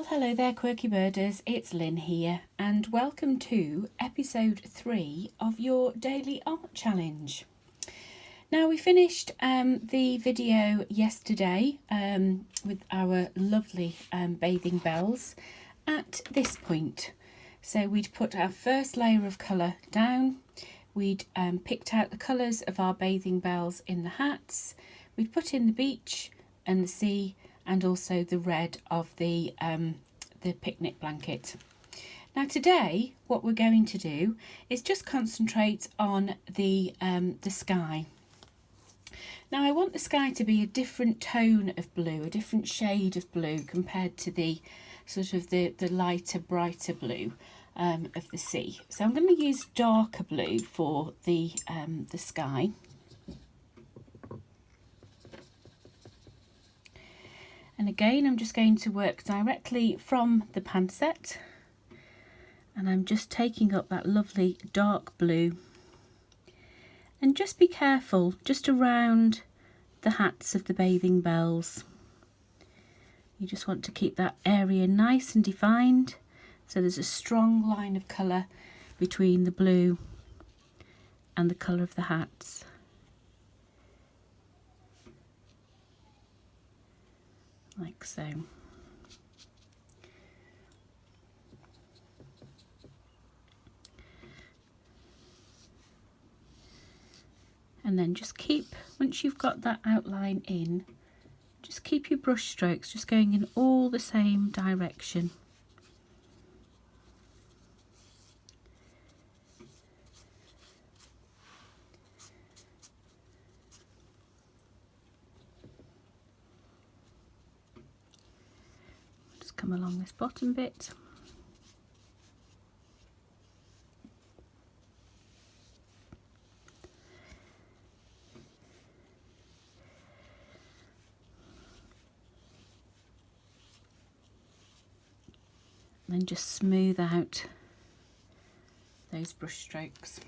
Well, hello there, Quirky Birders. It's Lynn here, and welcome to episode 3 of your daily art challenge. Now, we finished the video yesterday with our lovely bathing bells at this point. So we'd put our first layer of colour down, we'd picked out the colours of our bathing bells in the hats, we'd put in the beach and the sea, and also the red of the picnic blanket. Now today what we're going to do is just concentrate on the sky. Now I want the sky to be a different tone of blue, a different shade of blue compared to the sort of the lighter, brighter blue of the sea. So I'm going to use darker blue for the sky. And again, I'm just going to work directly from the pan set, and I'm just taking up that lovely dark blue. And just be careful just around the hats of the bathing bells. You just want to keep that area nice and defined, so there's a strong line of colour between the blue and the colour of the hats. Like so. And then just keep, once you've got that outline in, just keep your brush strokes just going in all the same direction. Come along this bottom bit. And then just smooth out those brush strokes.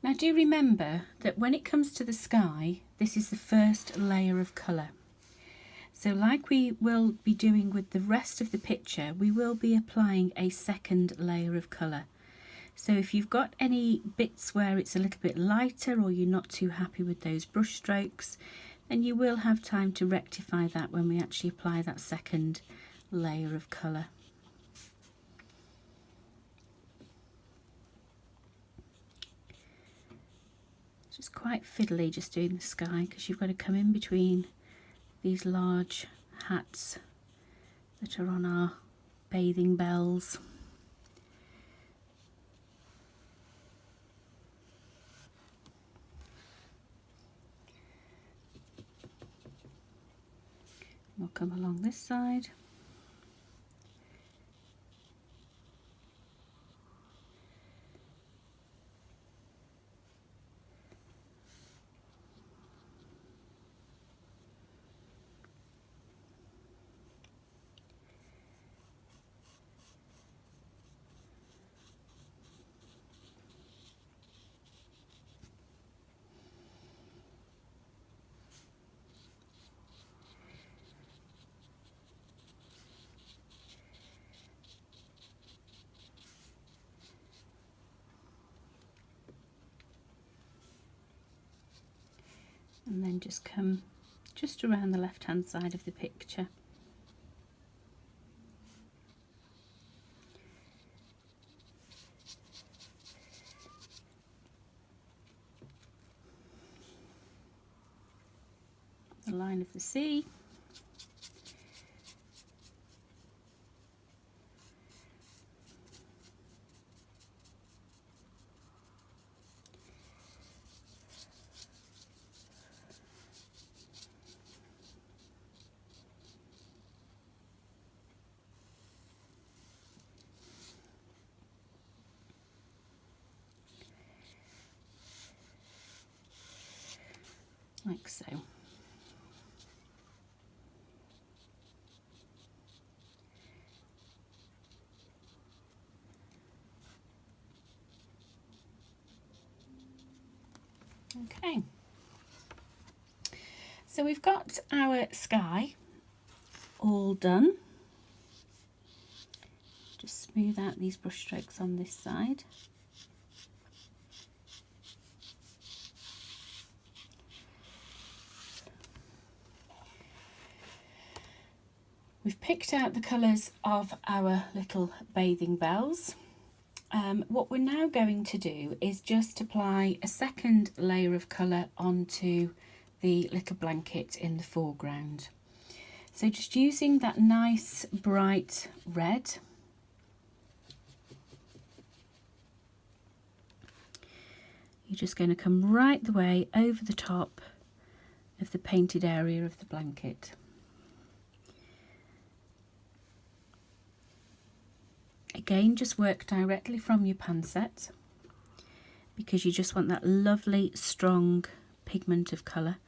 Now do remember that when it comes to the sky, this is the first layer of colour. So like we will be doing with the rest of the picture, we will be applying a second layer of colour. So if you've got any bits where it's a little bit lighter or you're not too happy with those brush strokes, then you will have time to rectify that when we actually apply that second layer of colour. It's just quite fiddly just doing the sky, because you've got to come in between these large hats that are on our bathing bells. We'll come along this side. And then just come just around the left hand side of the picture. The line of the sea. Like so. Okay, so we've got our sky all done. just smooth out these brush strokes on this side. We've picked out the colours of our little bathing bells. What we're now going to do is just apply a second layer of colour onto the little blanket in the foreground. So just using that nice bright red, you're just going to come right the way over the top of the painted area of the blanket. Again, just work directly from your pan set because you just want that lovely strong pigment of colour.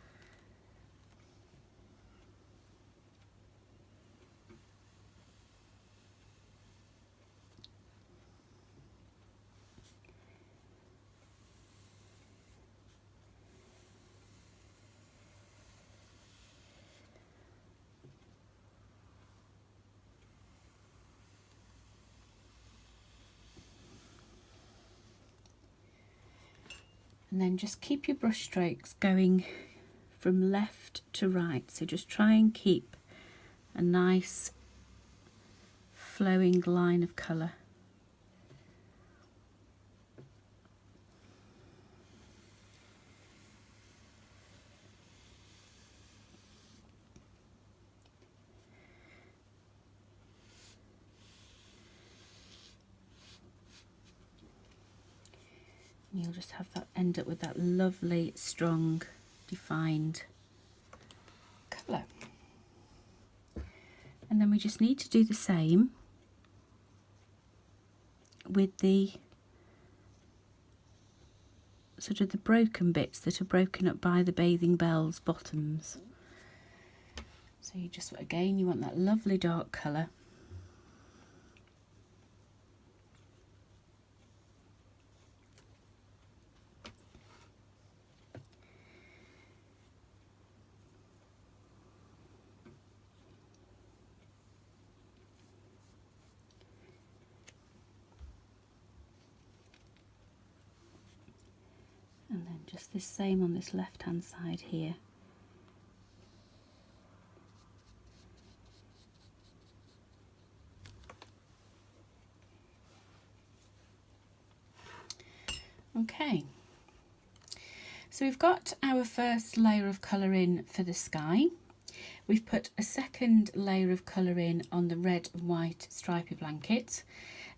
And then just keep your brush strokes going from left to right. So just try and keep a nice flowing line of colour. And you'll just have that, end up with that lovely, strong, defined colour. And then we just need to do the same with the sort of the broken bits that are broken up by the bathing bells bottoms. So you just, again, you want that lovely dark colour. And then just the same on this left hand side here. Okay, so we've got our first layer of colour in for the sky. We've put a second layer of colour in on the red and white stripy blanket.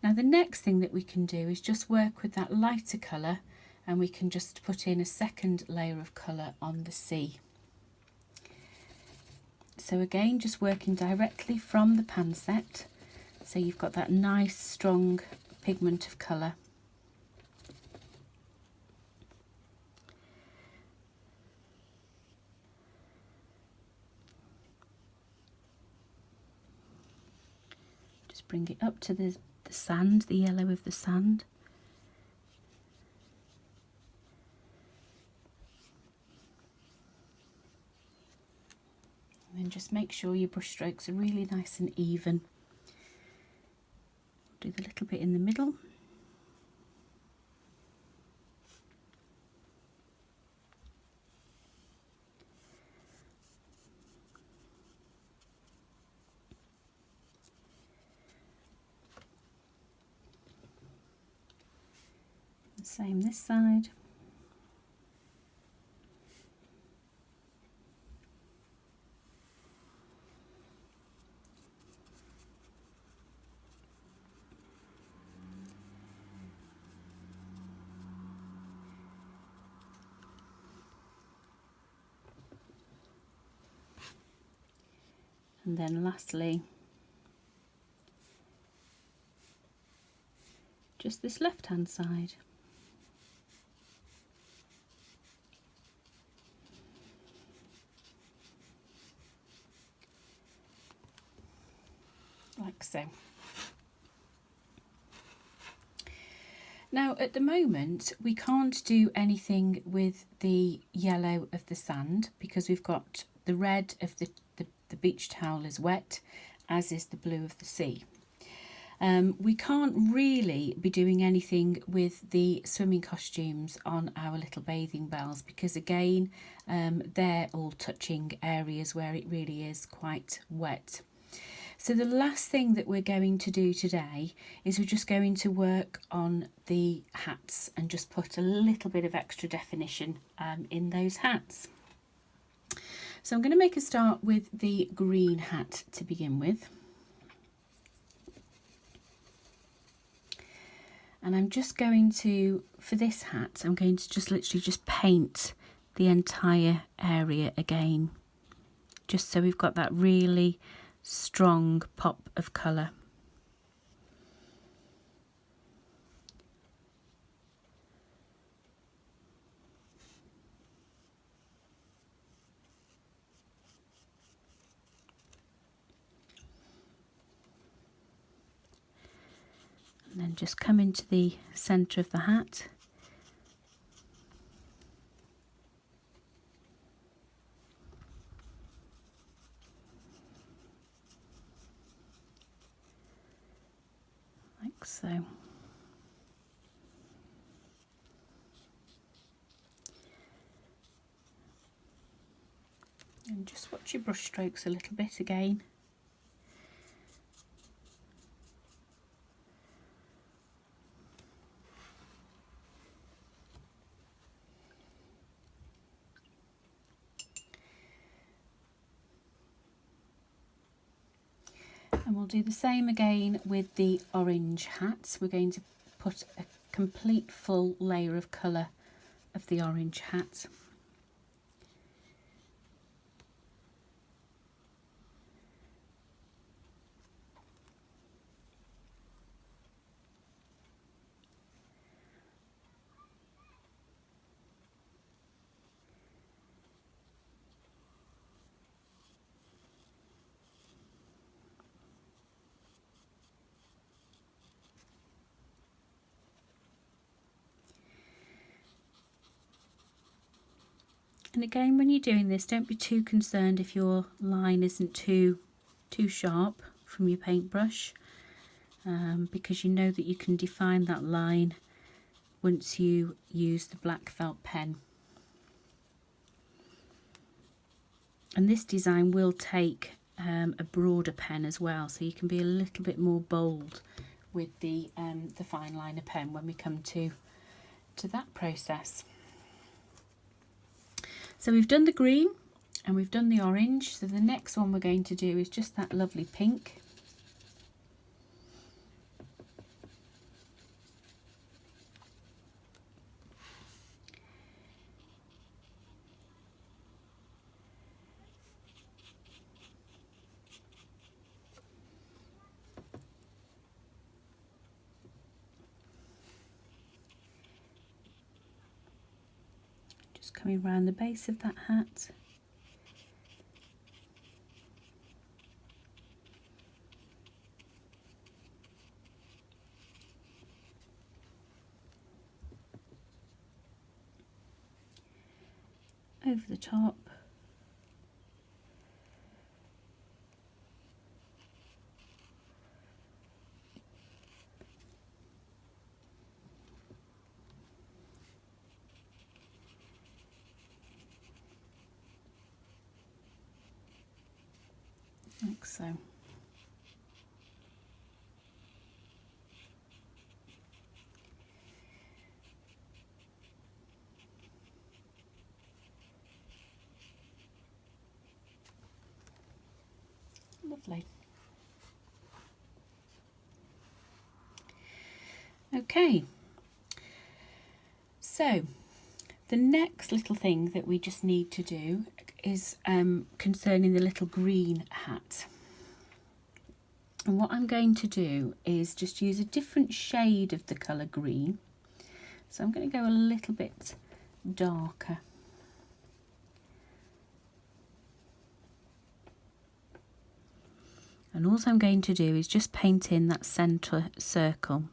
Now the next thing that we can do is just work with that lighter colour, and we can just put in a second layer of colour on the sea. So again, just working directly from the pan set, so you've got that nice strong pigment of colour. Just bring it up to the sand, the yellow of the sand. And then just make sure your brush strokes are really nice and even. Do the little bit in the middle. The same this side. And then lastly, just this left hand side. Like so. Now at the moment we can't do anything with the yellow of the sand because we've got the red of the beach towel is wet, as is the blue of the sea. We can't really be doing anything with the swimming costumes on our little bathing bells because again they're all touching areas where it really is quite wet. So the last thing that we're going to do today is we're just going to work on the hats and just put a little bit of extra definition in those hats. So I'm going to make a start with the green hat to begin with. And I'm just going to, for this hat, I'm going to just literally just paint the entire area again, just so we've got that really strong pop of colour. And then just come into the centre of the hat. Like so. And just watch your brush strokes a little bit again. And we'll do the same again with the orange hats. We're going to put a complete full layer of colour of the orange hat. And again, when you're doing this, don't be too concerned if your line isn't too sharp from your paintbrush, because you know that you can define that line once you use the black felt pen. And this design will take a broader pen as well, so you can be a little bit more bold with the fine liner pen when we come to that process. So we've done the green and we've done the orange, so the next one we're going to do is just that lovely pink. Just coming around the base of that hat. Over the top. Like so. Lovely. Okay, so the next little thing that we just need to do is concerning the little green hat. And what I'm going to do is just use a different shade of the colour green. So I'm going to go a little bit darker. And all I'm going to do is just paint in that centre circle.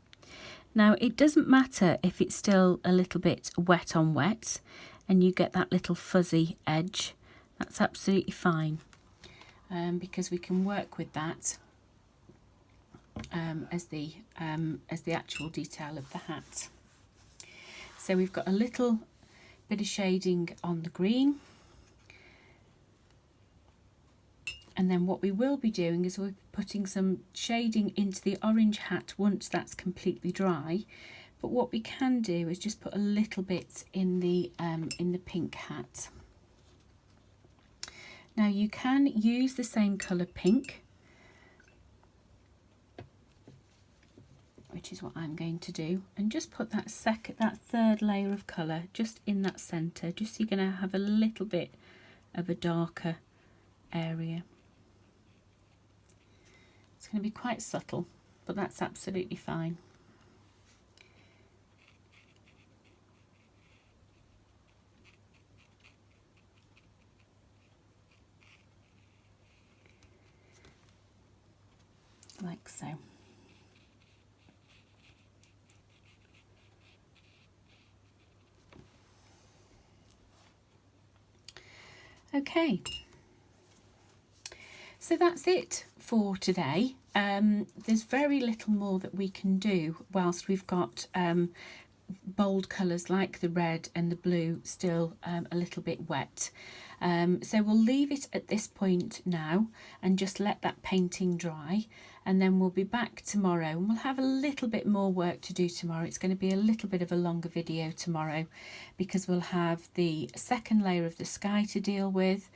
Now it doesn't matter if it's still a little bit wet on wet and you get that little fuzzy edge, that's absolutely fine, because we can work with that as the actual detail of the hat. So we've got a little bit of shading on the green, and then what we will be doing is we're putting some shading into the orange hat once that's completely dry. But what we can do is just put a little bit in the pink hat. Now you can use the same colour pink, which is what I'm going to do, and just put that third layer of colour just in that centre, just so you're going to have a little bit of a darker area. It's going to be quite subtle, but that's absolutely fine. Like so. Okay, so that's it for today. There's very little more that we can do whilst we've got bold colours like the red and the blue still a little bit wet. So we'll leave it at this point now and just let that painting dry, and then we'll be back tomorrow and we'll have a little bit more work to do tomorrow. It's going to be a little bit of a longer video tomorrow because we'll have the second layer of the sky to deal with.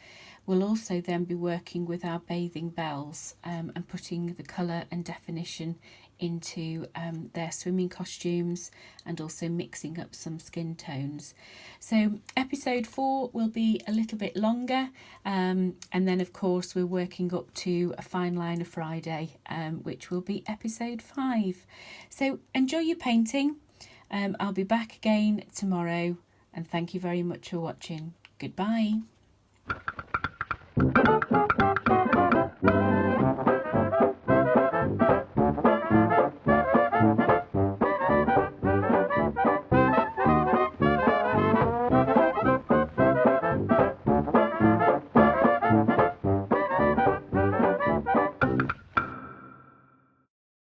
We'll also then be working with our bathing bells and putting the colour and definition into their swimming costumes, and also mixing up some skin tones. So episode 4 will be a little bit longer, and then of course we're working up to a fine liner Friday, which will be episode 5. So enjoy your painting. I'll be back again tomorrow, and thank you very much for watching. Goodbye.